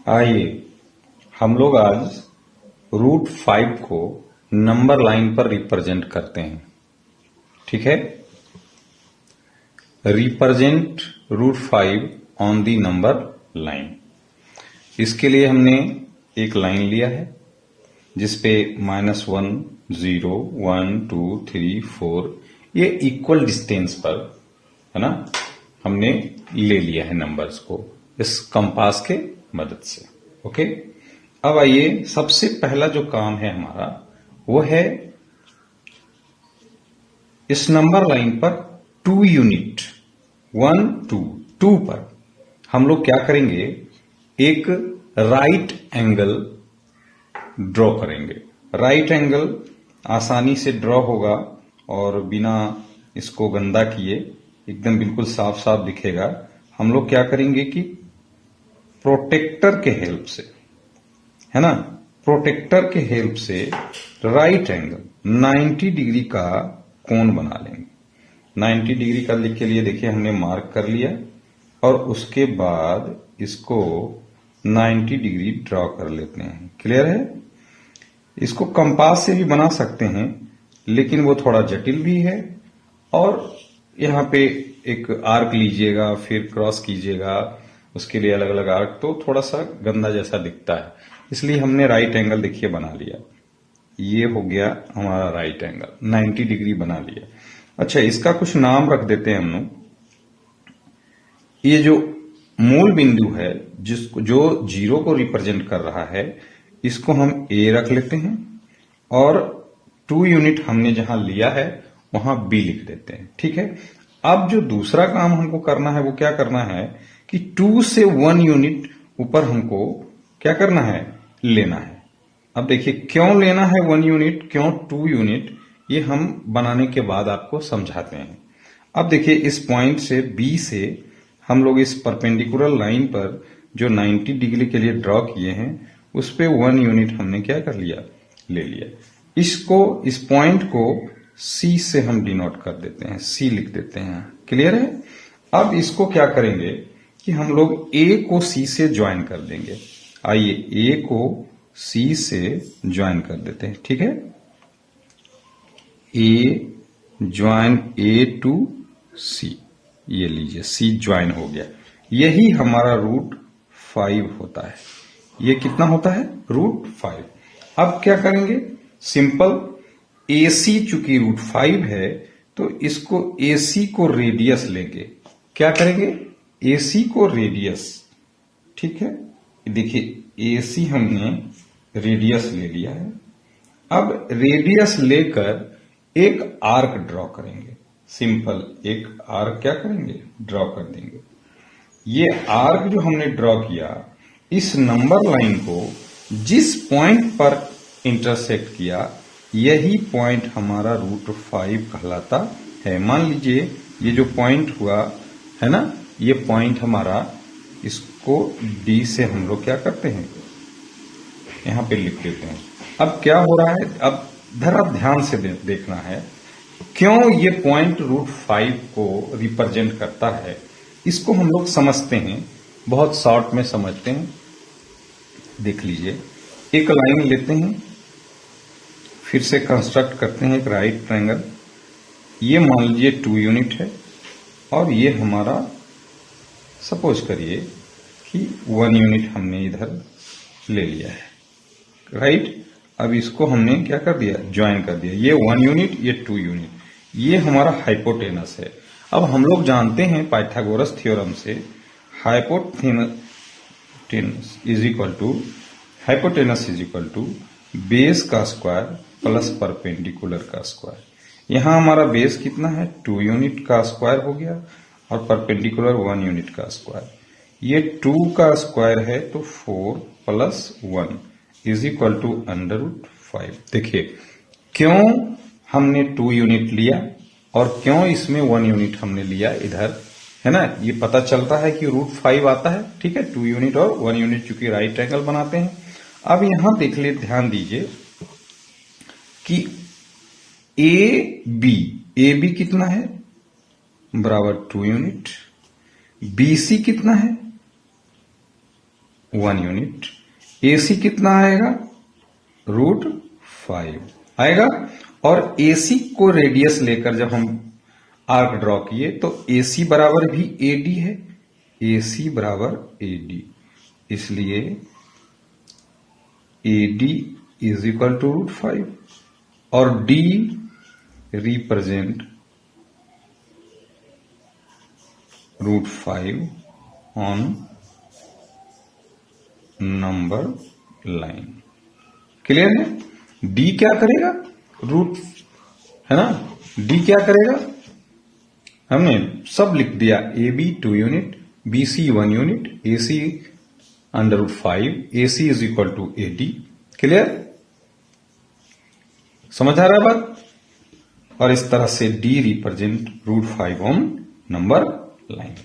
आइए हम लोग आज √5 को नंबर लाइन पर रिप्रेजेंट करते हैं। ठीक है, represent √5 on the number line. इसके लिए हमने एक लाइन लिया है जिसपे -1, 0, 1, 2, 3, 4 ये इक्वल डिस्टेंस पर है ना, हमने ले लिया है नंबर्स को इस कंपास के मदद से। ओके, अब आइए सबसे पहला जो काम है हमारा वो है इस नंबर लाइन पर 2 यूनिट 1, 2 पर हम लोग क्या करेंगे, एक राइट एंगल ड्रॉ करेंगे। राइट एंगल आसानी से ड्रॉ होगा और बिना इसको गंदा किए एकदम बिल्कुल साफ साफ दिखेगा। हम लोग क्या करेंगे कि प्रोटेक्टर के हेल्प से, है ना, प्रोटेक्टर के हेल्प से राइट एंगल 90 डिग्री का कोण बना लेंगे। 90 डिग्री का लिख के लिए देखिए हमने मार्क कर लिया और उसके बाद इसको 90 डिग्री ड्रॉ कर लेते हैं। क्लियर है? इसको कंपास से भी बना सकते हैं लेकिन वो थोड़ा जटिल भी है और यहाँ पे एक आर्क लीजिएगा फिर क्रॉस कीजिएगा, उसके लिए अलग अलग आर्क, तो थोड़ा सा गंदा जैसा दिखता है, इसलिए हमने राइट एंगल देखिए बना लिया। ये हो गया हमारा राइट एंगल, 90 डिग्री बना लिया। अच्छा, इसका कुछ नाम रख देते हैं हम लोग। ये जो मूल बिंदु है जिसको जो 0 को रिप्रेजेंट कर रहा है इसको हम A रख लेते हैं और 2 यूनिट हमने जहां लिया है वहां B लिख देते हैं। ठीक है, अब जो दूसरा काम हमको करना है वो क्या करना है कि 2 से 1 यूनिट ऊपर हमको क्या करना है, लेना है। अब देखिए क्यों लेना है 1 यूनिट, क्यों 2 यूनिट, ये हम बनाने के बाद आपको समझाते हैं। अब देखिए इस पॉइंट से B से हम लोग इस परपेंडिकुलर लाइन पर जो 90 डिग्री के लिए ड्रॉ किए हैं उस पे 1 यूनिट हमने क्या कर लिया, ले लिया। इसको, इस पॉइंट को C से हम डिनोट कर देते हैं, C लिख देते हैं। क्लियर है? अब इसको क्या करेंगे कि हम लोग A को C से ज्वाइन कर देंगे। आइए A को C से ज्वाइन कर देते हैं। ठीक है, A join A to C, ये लीजिए C ज्वाइन हो गया। यही हमारा √5 होता है। ये कितना होता है, √5। अब क्या करेंगे, सिंपल, AC चूंकि √5 है तो इसको AC को रेडियस लेंगे। क्या करेंगे, AC को रेडियस। ठीक है, देखिए AC हमने रेडियस ले लिया है। अब रेडियस लेकर एक आर्क ड्रॉ करेंगे। सिंपल एक आर्क क्या करेंगे, ड्रॉ कर देंगे। ये आर्क जो हमने ड्रॉ किया इस नंबर लाइन को जिस पॉइंट पर इंटरसेक्ट किया यही पॉइंट हमारा √5 कहलाता है। मान लीजिए ये जो पॉइंट हुआ है ना, ये पॉइंट हमारा, इसको D से हम लोग क्या करते हैं, यहां पे लिख देते हैं। अब क्या हो रहा है, अब जरा ध्यान से देखना है क्यों ये पॉइंट √5 को रिप्रेजेंट करता है। इसको हम लोग समझते हैं, बहुत शॉर्ट में समझते हैं। देख लीजिए, एक लाइन लेते हैं, फिर से कंस्ट्रक्ट करते हैं एक राइट ट्रायंगल। ये मान लीजिए 2 यूनिट है और ये हमारा, सपोज करिए कि 1 यूनिट हमने इधर ले लिया है। राइट, अब इसको हमने क्या कर दिया, ज्वाइन कर दिया। ये 1 यूनिट, ये 2 यूनिट, ये हमारा हाइपोटेनस है। अब हम लोग जानते हैं पाइथागोरस थ्योरम से, hypotenuse is equal to base का स्क्वायर प्लस परपेंडिकुलर का स्क्वायर। यहां हमारा बेस कितना है, 2 यूनिट का स्क्वायर हो गया और परपेंडिकुलर 1 यूनिट का स्क्वायर। ये 2 का स्क्वायर है तो 4 + 1 इज इक्वल टू √5। देखिए क्यों हमने 2 यूनिट लिया और क्यों इसमें 1 यूनिट हमने लिया इधर, है ना, ये पता चलता है कि √5 आता है। ठीक है, 2 यूनिट और 1 यूनिट चूंकि राइट एंगल बनाते हैं। अब यहां देख ले, ध्यान दीजिए कि AB कितना है, बराबर 2 यूनिट। BC कितना है, 1 यूनिट। AC कितना आएगा? √5 आएगा। और AC को रेडियस लेकर जब हम आर्क ड्रॉ किए तो AC बराबर भी AD है, AC बराबर AD, इसलिए AD इज इक्वल टू √5 और D represent √5 on number line. Clear है? D क्या करेगा? रूट है ना, D क्या करेगा? हमने सब लिख दिया, AB 2 unit, BC 1 unit, AC √5, AC is equal to AD। Clear? समझ आ रहा है बात? और इस तरह से D represent √5 on number line.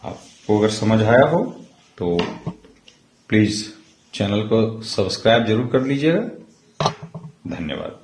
आपको अगर समझ आया हो तो प्लीज चैनल को सब्सक्राइब जरूर कर लीजिएगा। धन्यवाद।